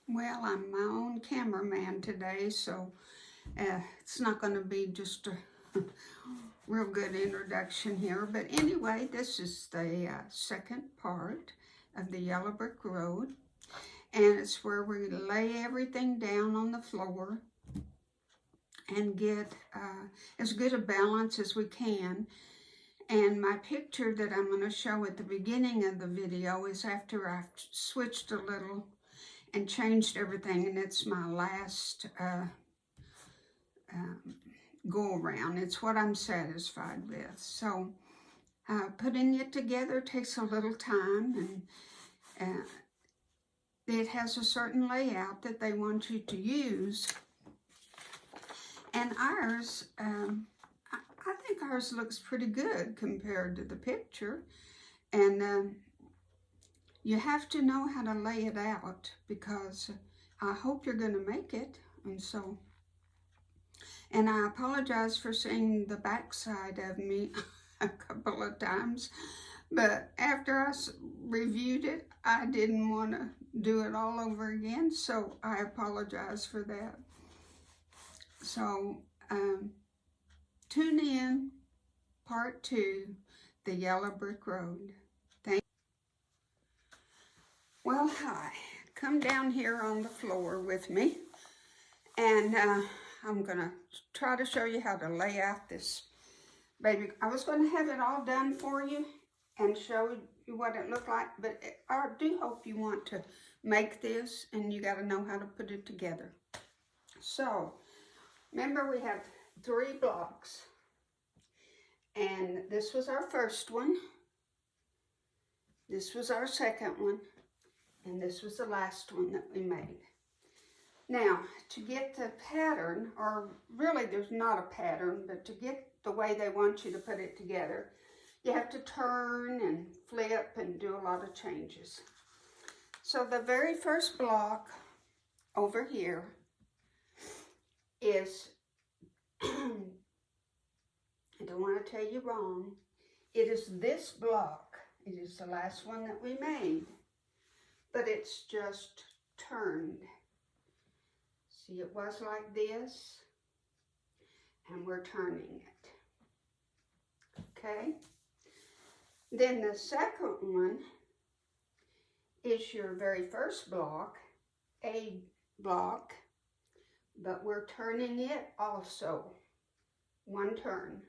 Well, I'm my own cameraman today, so it's not going to be just a real good introduction here. But anyway, this is the second part of the Yellow Brick Road, and it's where we lay everything down on the floor and get as good a balance as we can. And my picture that I'm going to show at the beginning of the video is after I've switched a little and changed everything, and it's my last go around. It's what I'm satisfied with. So putting it together takes a little time, and it has a certain layout that they want you to use. And ours, I think ours looks pretty good compared to the picture. And you have to know how to lay it out, because I hope you're going to make it. And I apologize for seeing the backside of me a couple of times, but after I reviewed it, I didn't want to do it all over again, so I apologize for that. So tune in, part 2, the Yellow Brick Road. Well, hi. Come down here on the floor with me, and I'm going to try to show you how to lay out this baby. I was going to have it all done for you and show you what it looked like, but I do hope you want to make this, and you got to know how to put it together. So, remember we have 3 blocks, and this was our first one, this was our second one, and this was the last one that we made. Now, to get the pattern, or really there's not a pattern, but to get the way they want you to put it together, you have to turn and flip and do a lot of changes. So the very first block over here is, I don't want to tell you wrong, it is this block. It is the last one that we made, but it's just turned. See, it was like this, and we're turning it. Okay? Then the second one is your very first block, A block, but we're turning it also, one turn,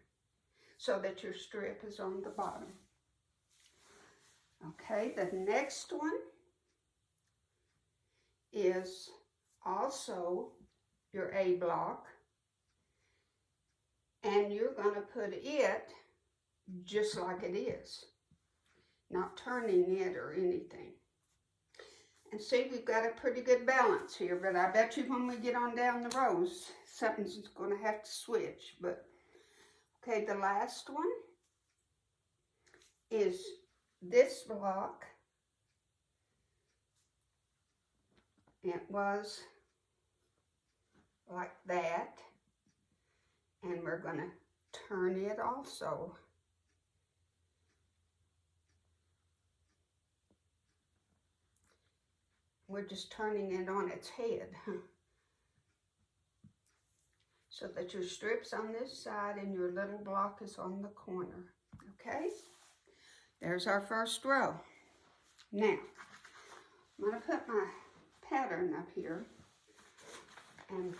so that your strip is on the bottom. Okay, the next one is also your A block, and you're going to put it just like it is, not turning it or anything. And see, we've got a pretty good balance here, but I bet you when we get on down the rows, something's going to have to switch. But okay, the last one is this block. It was like that, and we're going to turn it also. We're just turning it on its head, so that your strip's on this side and your little block is on the corner. Okay, there's our first row. Now, I'm going to put my pattern up here and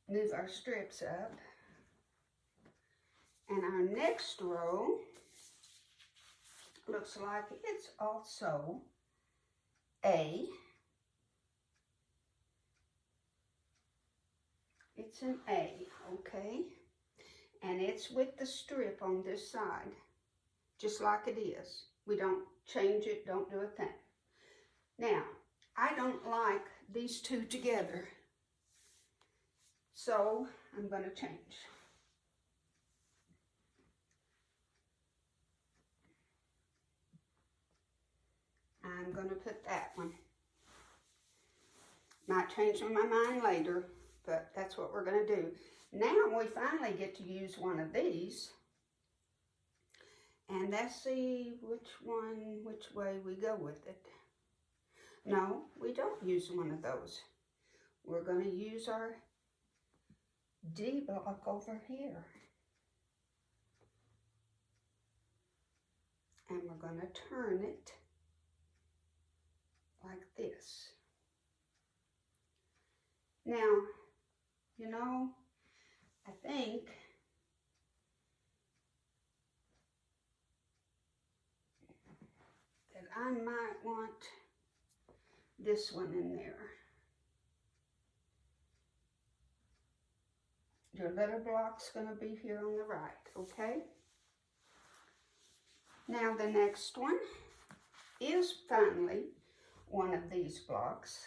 move our strips up. And our next row looks like it's also A. It's an A, okay? And it's with the strip on this side, just like it is. We don't change it, don't do a thing. Now, I don't like these two together, so I'm going to change. I'm going to put that one. Might change my mind later, but that's what we're going to do. Now we finally get to use one of these. And let's see which way we go with it. No, we don't use one of those. We're going to use our D block over here. And we're going to turn it like this. Now, you know, I think that I might want this one in there. Your little block's going to be here on the right, okay? Now the next one is finally one of these blocks.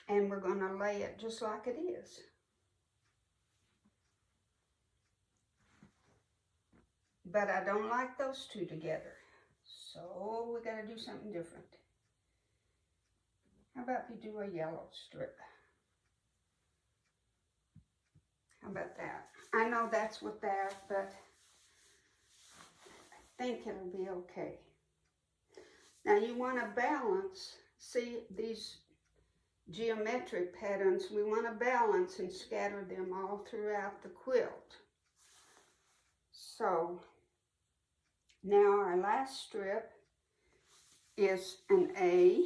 And we're going to lay it just like it is. But I don't like those two together. So we got to do something different. How about we do a yellow strip? How about that? I know that's with that, but I think it'll be okay. Now you want to balance, see these geometric patterns, we want to balance and scatter them all throughout the quilt. So now our last strip is an A.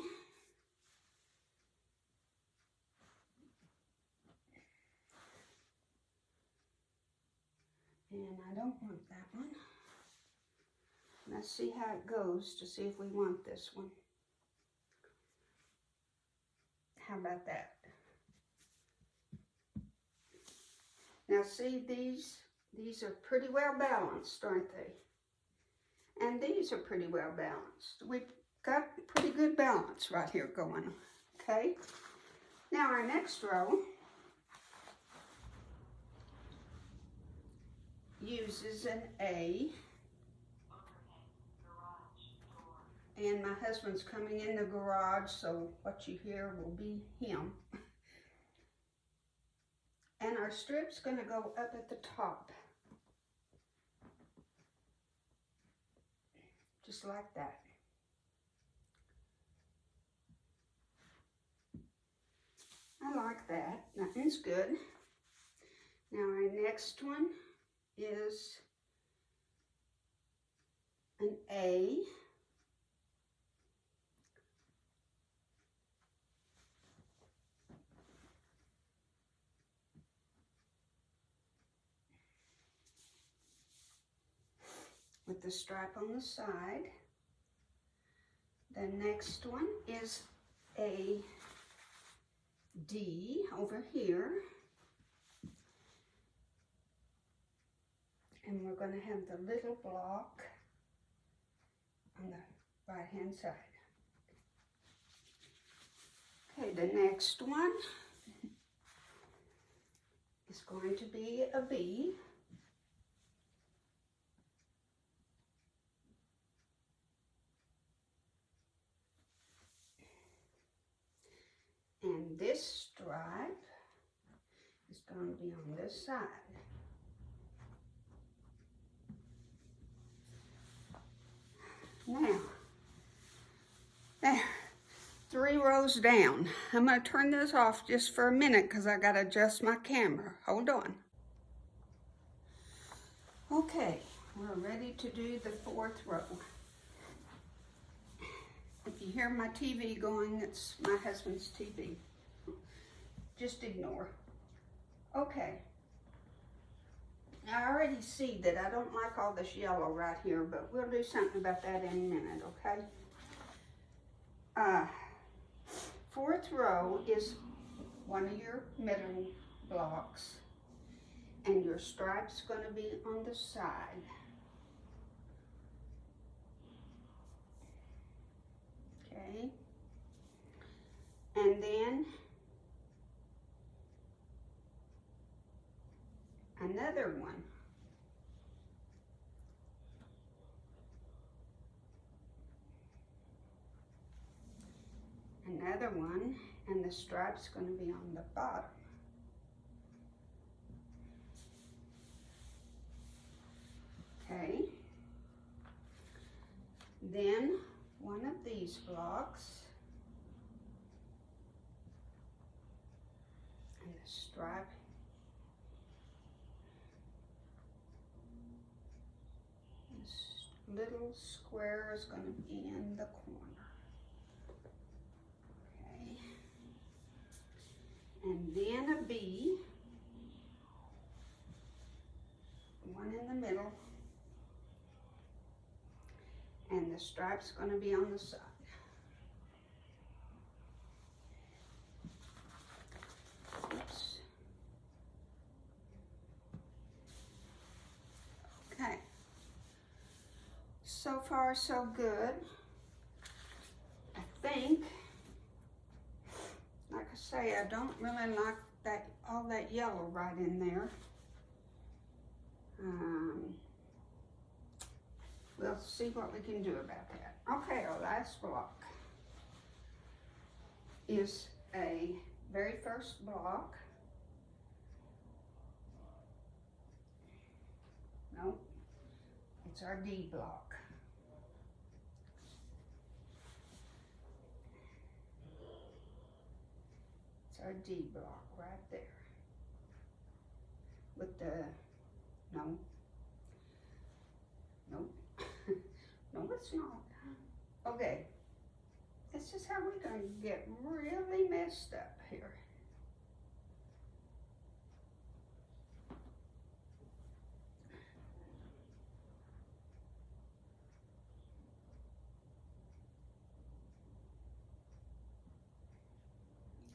And I don't want that one. Let's see how it goes to see if we want this one. How about that? Now see, these are pretty well balanced, aren't they? And these are pretty well balanced. We've got pretty good balance right here going, okay? Now our next row uses an A. And my husband's coming in the garage, so what you hear will be him. And our strip's going to go up at the top. Just like that. I like that. Nothing's good. Now our next one is an A. With the stripe on the side. The next one is a D over here. And we're going to have the little block on the right hand side. Okay, the next one is going to be a B. And this stripe is going to be on this side. Now, there, 3 rows down. I'm going to turn this off just for a minute because I got to adjust my camera. Hold on. Okay, we're ready to do the 4th row. If you hear my TV going, it's my husband's TV. Just ignore. Okay. I already see that I don't like all this yellow right here, but we'll do something about that in a minute, okay? 4th row is one of your middle blocks, and your stripe's going to be on the side. Okay, and then another one. Another one, and the stripe's going to be on the bottom. Okay, then these blocks. And the stripe. This little square is going to be in the corner. Okay. And then a B. One in the middle. And the stripe's going to be on the side. Oops. Okay. So far, so good. I think, like I say, I don't really like that all that yellow right in there. We'll see what we can do about that. Okay, our last block is a very first block. No, it's our D block. It's our D block right there. With the, no. Nope. No, it's not. Okay. This is how we're going to get really messed up here.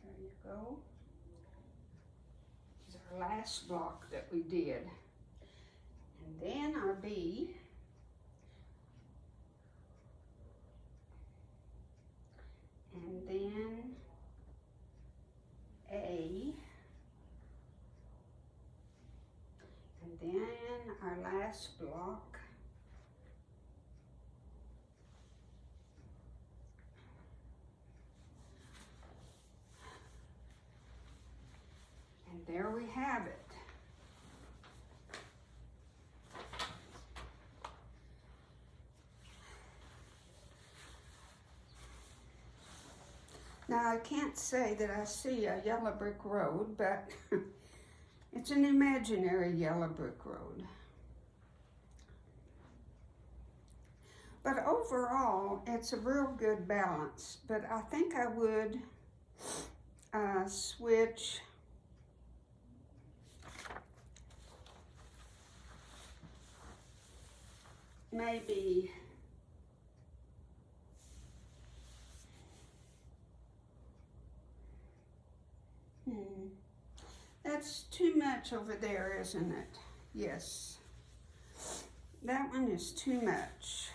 There you go. This is our last block that we did. And then our B. And then A. And then our last block. And there we have it. Now, I can't say that I see a yellow brick road, but it's an imaginary yellow brick road. But overall, it's a real good balance. But I think I would switch maybe that's too much over there, isn't it? Yes. That one is too much.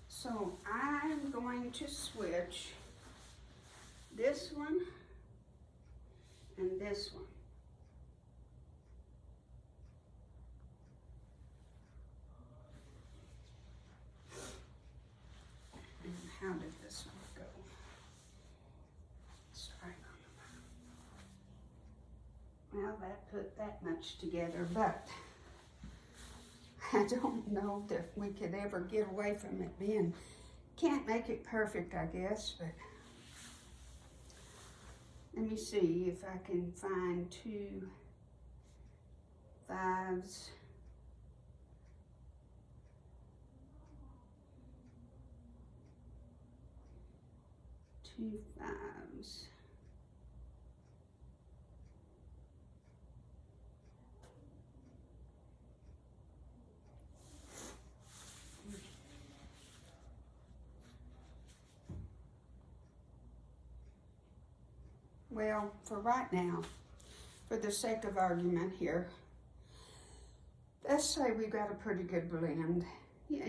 So I'm going to switch this one and this one. And how did this one go? Well, that put that much together, but I don't know that we could ever get away from it being, can't make it perfect, I guess, but let me see if I can find 2 5s. 2 5s. Well, for right now, for the sake of argument here, let's say we got a pretty good blend. You know,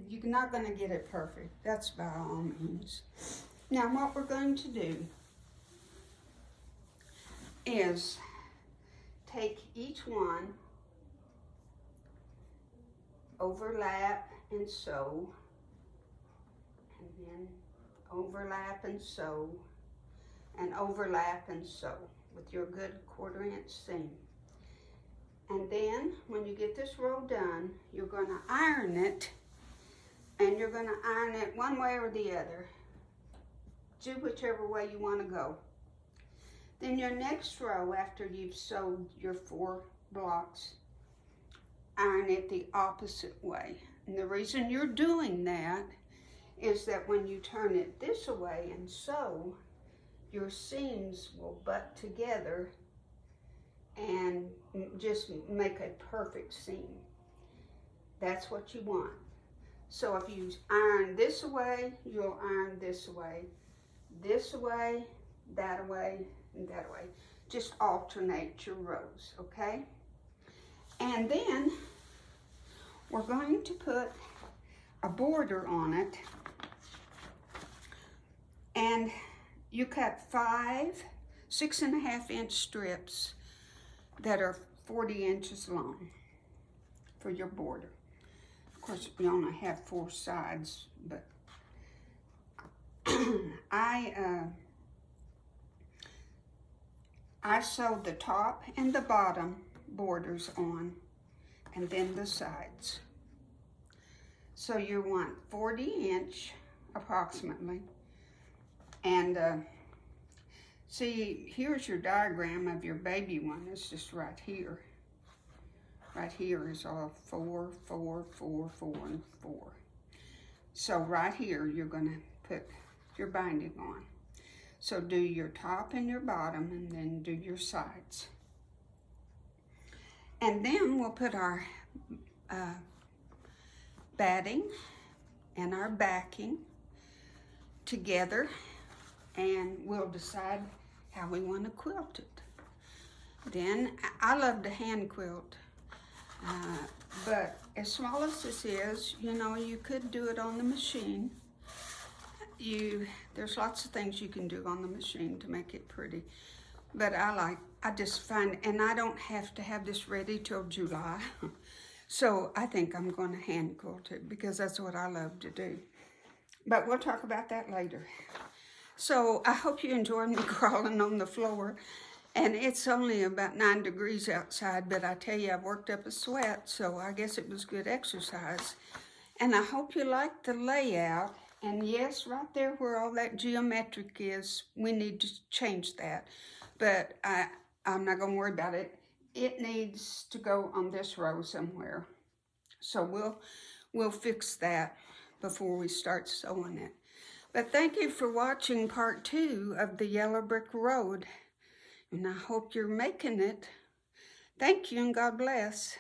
you're not going to get it perfect. That's by all means. Now, what we're going to do is take each one, overlap and sew, and then overlap and sew, and overlap and sew with your good 1/4 inch seam. And then when you get this row done, you're going to iron it, and you're going to iron it one way or the other. Do whichever way you want to go. Then your next row, after you've sewed your 4 blocks, iron it the opposite way. And the reason you're doing that is that when you turn it this way and sew, your seams will butt together and just make a perfect seam. That's what you want. So if you iron this way, you'll iron this way, that way, and that way. Just alternate your rows, okay? And then we're going to put a border on it, and you cut 5 6.5-inch strips that are 40 inches long for your border. Of course, you only have 4 sides, but I sewed the top and the bottom borders on, and then the sides. So you want 40-inch approximately. And see, here's your diagram of your baby one. It's just right here. Right here is all 4, 4, 4, 4, and 4. So right here, you're going to put your binding on. So do your top and your bottom, and then do your sides. And then we'll put our batting and our backing together, and we'll decide how we want to quilt it. Then I love to hand quilt, but as small as this is, you know, you could do it on the machine. There's lots of things you can do on the machine to make it pretty, but I just find, and I don't have to have this ready till July. So I think I'm going to hand quilt it because that's what I love to do. But we'll talk about that later. So I hope you enjoyed me crawling on the floor. And it's only about 9 degrees outside, but I tell you, I've worked up a sweat, so I guess it was good exercise. And I hope you liked the layout. And yes, right there where all that geometric is, we need to change that. But I'm not going to worry about it. It needs to go on this row somewhere. So we'll fix that before we start sewing it. But thank you for watching part 2 of the Yellow Brick Road. And I hope you're making it. Thank you, and God bless.